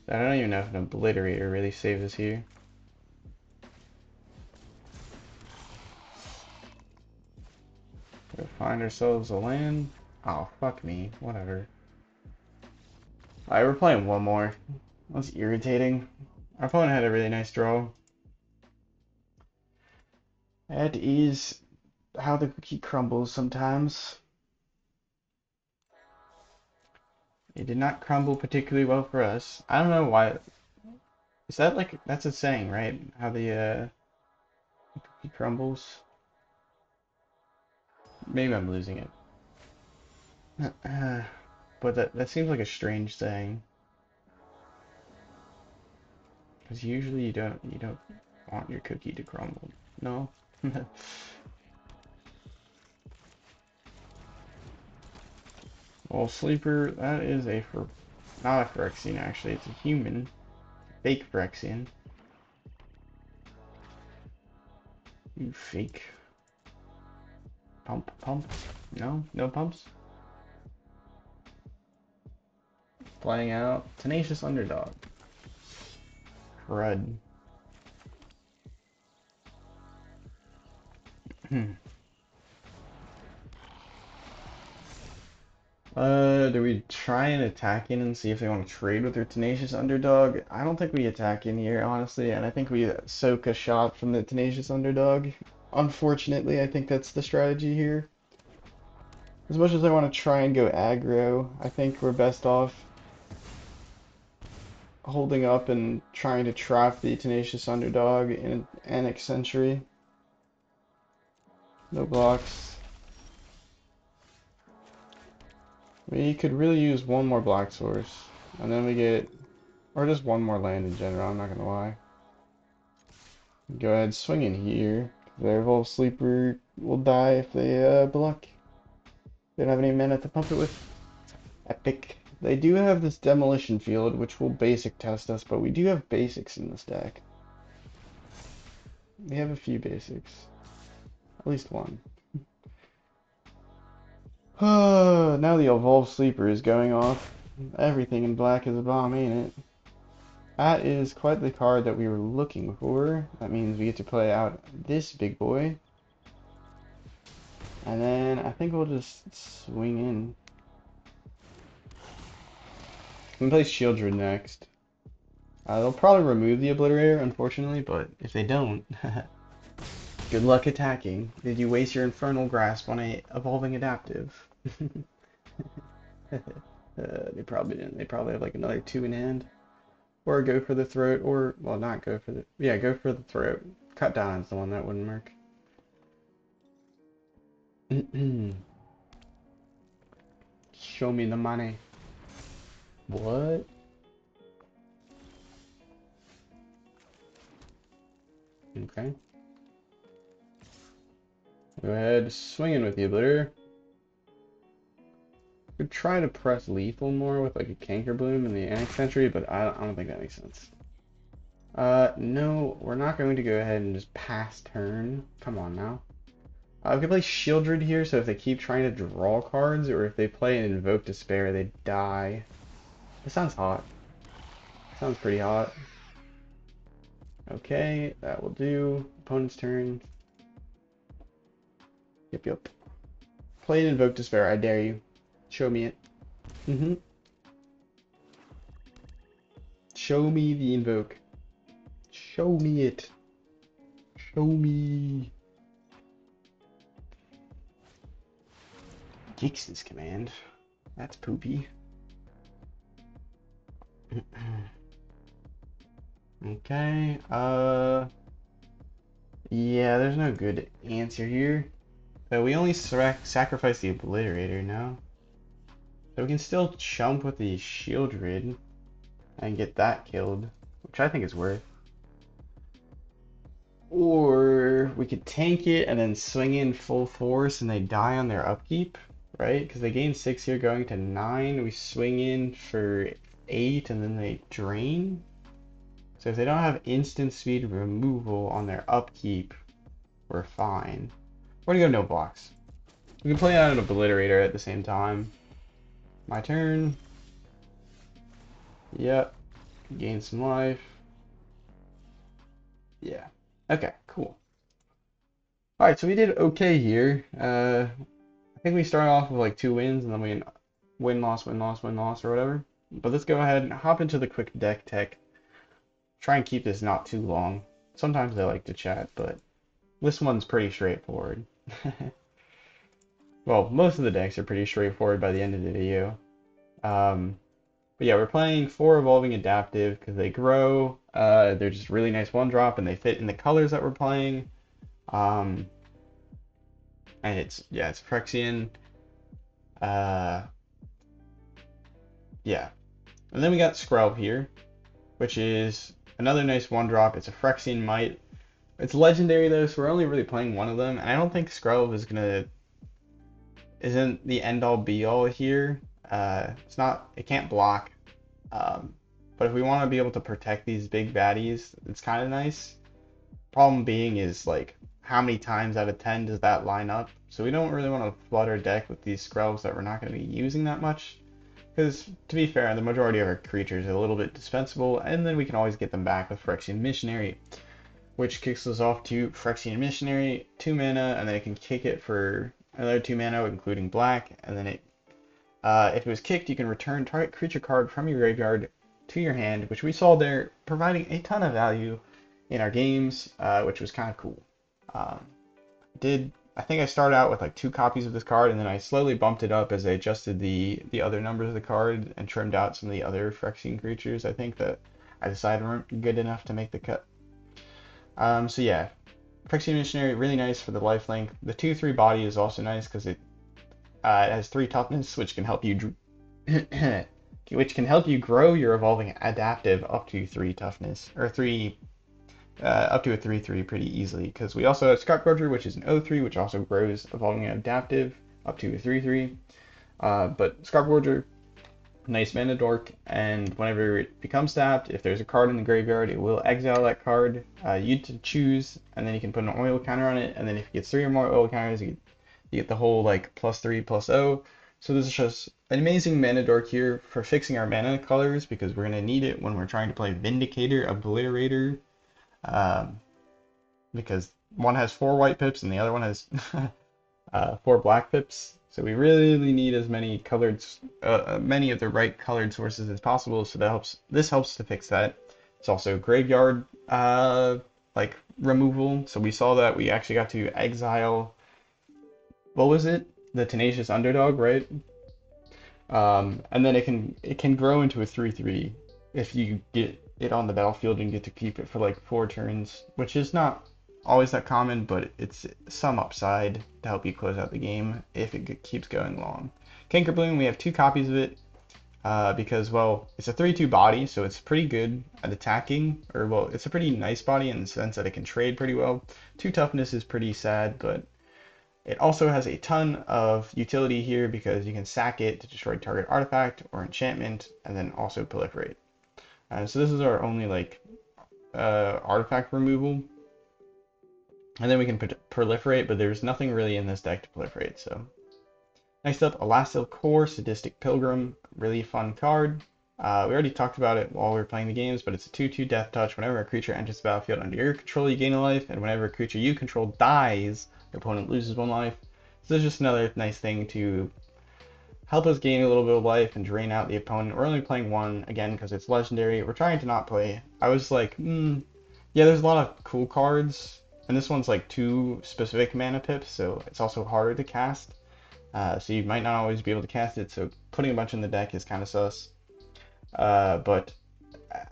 I don't even know if an Obliterator really saves us here. We'll find ourselves a land. Oh, fuck me. Whatever. Alright, we're playing one more. That's irritating. Our opponent had a really nice draw. That is how the cookie crumbles sometimes. It did not crumble particularly well for us. I don't know why. Is that like, that's a saying, right? How the cookie crumbles? Maybe I'm losing it. But that seems like a strange saying. Because usually you don't want your cookie to crumble. No? Well, Sleeper, that is not a Phyrexian actually, it's a human. Fake Phyrexian. You fake. Pump? No? No pumps? Playing out Tenacious Underdog. Crud. Do we try and attack in and see if they want to trade with their Tenacious Underdog? I don't think we attack in here, honestly, and I think we soak a shot from the Tenacious Underdog. Unfortunately, I think that's the strategy here. As much as I want to try and go aggro, I think we're best off holding up and trying to trap the Tenacious Underdog in an Annex Sentry. No blocks. We could really use one more black source, and then we get, or just one more land in general, I'm not gonna lie. Go ahead, swing in here. Their Evolved Sleeper will die if they block. They don't have any mana to pump it with. Epic. They do have this Demolition Field, which will basic test us, but we do have basics in this deck. We have a few basics. At least one. Now the Evolved Sleeper is going off. Everything in black is a bomb, ain't it? That is quite the card that we were looking for. That means we get to play out this big boy. And then I think we'll just swing in. I'm gonna play Sheoldred next. They'll probably remove the Obliterator, unfortunately, but if they don't, good luck attacking. Did you waste your Infernal Grasp on a Evolving Adaptive? They probably didn't. They probably have like another 2 in hand. Or go for the throat, or, well, not go for the, yeah, go for the throat. Cut down is the one that wouldn't work. Show me the money. What? Okay. Go ahead, swinging with the Obliterator. Could try to press lethal more with like a Canker Bloom in the Annex Sentry, but I don't think that makes sense. No, we're not going to go ahead and just pass turn. Come on now. We could play Sheoldred here, so if they keep trying to draw cards, or if they play an Invoke Despair, they die. This sounds hot. Sounds pretty hot. Okay, that will do. Opponent's turn. Yep. Play an Invoke Despair, I dare you. Show me it. Show me the Invoke. Show me it. Show me. Gix's command. That's poopy. Okay, yeah, there's no good answer here. We only sacrifice the Obliterator now. So we can still chump with the Sheoldred and get that killed, which I think is worth. Or we could tank it and then swing in full force and they die on their upkeep, right? Because they gain 6 here going to 9. We swing in for 8 and then they drain. So if they don't have instant speed removal on their upkeep, we're fine. We're gonna go no blocks. We can play out an Obliterator at the same time. My turn. Yep. Gain some life. Yeah. Okay, cool. Alright, so we did okay here. I think we started off with like 2 wins and then we win, loss, or whatever. But let's go ahead and hop into the quick deck tech. Try and keep this not too long. Sometimes I like to chat, but this one's pretty straightforward. Well, most of the decks are pretty straightforward by the end of the video. But yeah, we're playing 4 Evolving Adaptive because they grow. They're just really nice 1-drop and they fit in the colors that we're playing. And it's Phyrexian. Yeah. And then we got Scrub here, which is another nice 1-drop. It's a Phyrexian Might. It's legendary though, so we're only really playing one of them. And I don't think Scrub isn't the end-all be-all here. It can't block. But if we want to be able to protect these big baddies, it's kind of nice. Problem being is like, how many times out of 10 does that line up? So we don't really want to flood our deck with these Scrubs that we're not going to be using that much. Because, to be fair, the majority of our creatures are a little bit dispensable, and then we can always get them back with Phyrexian Missionary, which kicks us off to Phyrexian Missionary, 2 mana, and then it can kick it for another 2 mana, including black, and then if it was kicked, you can return target creature card from your graveyard to your hand, which we saw there, providing a ton of value in our games, which was kind of cool. I think I started out with like 2 copies of this card, and then I slowly bumped it up as I adjusted the other numbers of the card and trimmed out some of the other Phyrexian creatures. I think that I decided weren't good enough to make the cut. So yeah, Phyrexian Missionary, really nice for the lifelink. The 2/3 body is also nice because it has 3 toughness, which can help you grow your evolving adaptive up to 3 toughness, or 3 up to a 3/3 pretty easily. Because we also have Scrapgorger, which is an 0/3, which also grows evolving adaptive up to a 3/3. But Scrapgorger, nice mana dork, and whenever it becomes tapped, if there's a card in the graveyard, it will exile that card. You to choose, and then you can put an oil counter on it, and then if it gets 3 or more oil counters, you get the whole like +3/+0. So this is just an amazing mana dork here for fixing our mana colors, because we're gonna need it when we're trying to play Vindicator, Obliterator, because one has 4 white pips and the other one has 4 black pips. So we really need as many many of the right colored sources as possible. So this helps to fix that. It's also graveyard like removal. So we saw that we actually got to exile, what was it? The Tenacious Underdog, right? And then it can grow into a 3/3 if you get it on the battlefield and get to keep it for like 4 turns, which is not always that common, but it's some upside to help you close out the game if it keeps going long. Canker Bloom, we have 2 copies of it because, well, it's a 3/2 body, so it's pretty good at attacking, or, well, it's a pretty nice body in the sense that it can trade pretty well. 2 toughness is pretty sad, but it also has a ton of utility here because you can sack it to destroy target artifact or enchantment, and then also proliferate. So this is our only like artifact removal, and then we can proliferate, but there's nothing really in this deck to proliferate. So next up, Elastil Core, Sadistic Pilgrim, really fun card. We already talked about it while we were playing the games, but it's a 2/2 Death Touch. Whenever a creature enters the battlefield under your control, you gain a life, and whenever a creature you control dies, your opponent loses 1 life. So this is just another nice thing to help us gain a little bit of life and drain out the opponent. We're only playing 1, again, because it's legendary. We're trying to not play. I was like, yeah, there's a lot of cool cards, and this one's like 2 specific mana pips, so it's also harder to cast. So you might not always be able to cast it, so putting a bunch in the deck is kind of sus. But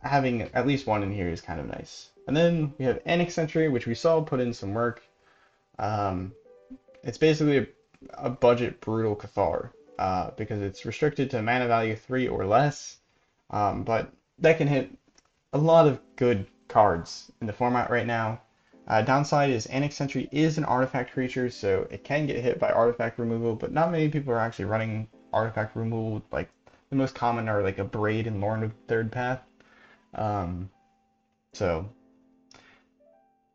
having at least 1 in here is kind of nice. And then we have Annex Sentry, which we saw put in some work. It's basically a budget brutal Cathar, because it's restricted to mana value 3 or less, but that can hit a lot of good cards in the format right now. Downside is Annex Sentry is an artifact creature, so it can get hit by artifact removal, but not many people are actually running artifact removal. Like, the most common are like a Braid and Lorn of Third Path. So,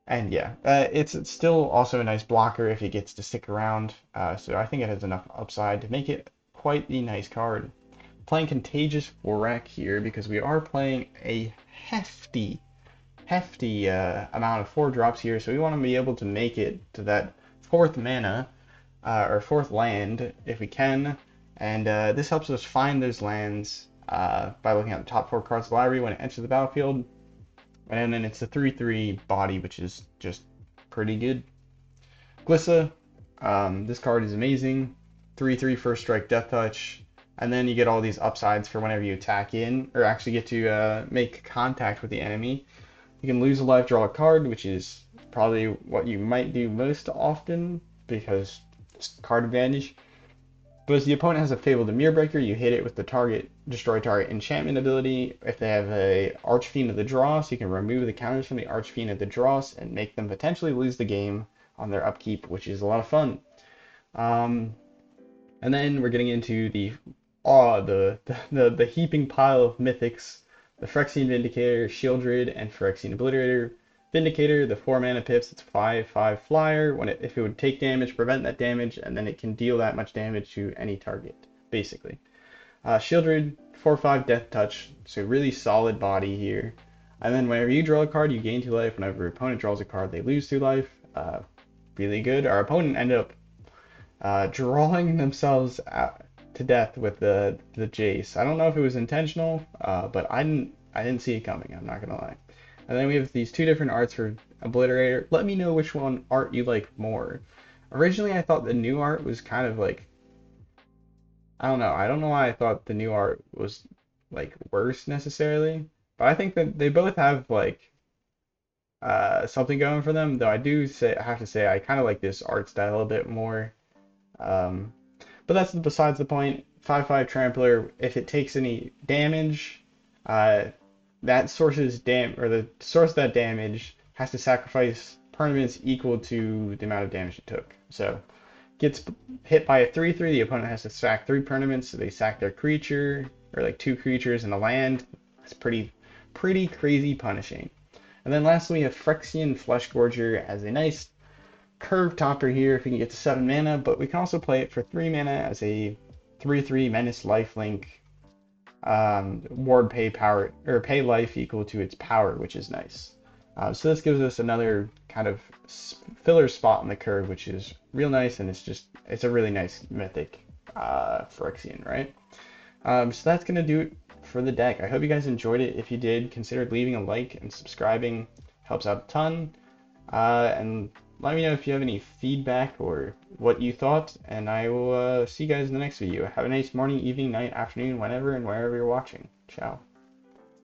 and yeah, it's still also a nice blocker if it gets to stick around, so I think it has enough upside to make it quite the nice card. Playing Contagious Warrack here because we are playing a hefty amount of 4-drops here, so we want to be able to make it to that 4th mana, or 4th land if we can, and this helps us find those lands by looking at the top 4 cards of the library when it enters the battlefield, and then it's a 3/3 body, which is just pretty good. Glissa, this card is amazing, 3/3 first strike death touch, and then you get all these upsides for whenever you attack in, or actually get to make contact with the enemy. You can lose a life, draw a card, which is probably what you might do most often because it's card advantage. But as the opponent has a Fabled Mirrorbreaker, you hit it with the destroy target enchantment ability. If they have a Archfiend of the Dross, you can remove the counters from the Archfiend of the Dross and make them potentially lose the game on their upkeep, which is a lot of fun. And then we're getting into the heaping pile of mythics. The Phyrexian Vindicator, Sheoldred, and Phyrexian Obliterator. Vindicator, the 4 mana pips, it's 5/5 flyer. If it would take damage, prevent that damage, and then it can deal that much damage to any target, basically. Sheoldred, 4/5 death touch, so really solid body here. And then whenever you draw a card, you gain 2 life. Whenever your opponent draws a card, they lose 2 life. Really good. Our opponent ended up drawing themselves out to death with the Jace. I don't know if it was intentional, but I didn't see it coming. I'm not gonna lie. And then we have these 2 different arts for Obliterator. Let me know which one art you like more. Originally, I thought the new art was kind of like, I don't know. I don't know why I thought the new art was like worse necessarily, but I think that they both have like something going for them. Though I have to say I kind of like this art style a bit more. Um, But that's besides the point. 5/5 Trampler, if it takes any damage, that the source of that damage has to sacrifice permanents equal to the amount of damage it took. So gets hit by a 3/3, the opponent has to sack 3 permanents, so they sack their creature, or like 2 creatures in a land. It's pretty crazy punishing. And then lastly we have Phyrexian Fleshgorger as a nice curve topper here if we can get to 7 mana, but we can also play it for 3 mana as a 3/3 Menace lifelink, ward pay power, or pay life equal to its power, which is nice. So this gives us another kind of filler spot on the curve, which is real nice, and it's a really nice mythic Phyrexian, right? So that's gonna do it for the deck. I hope you guys enjoyed it. If you did, consider leaving a like and subscribing. Helps out a ton. And let me know if you have any feedback or what you thought, and I will see you guys in the next video. Have a nice morning, evening, night, afternoon, whenever and wherever you're watching. Ciao.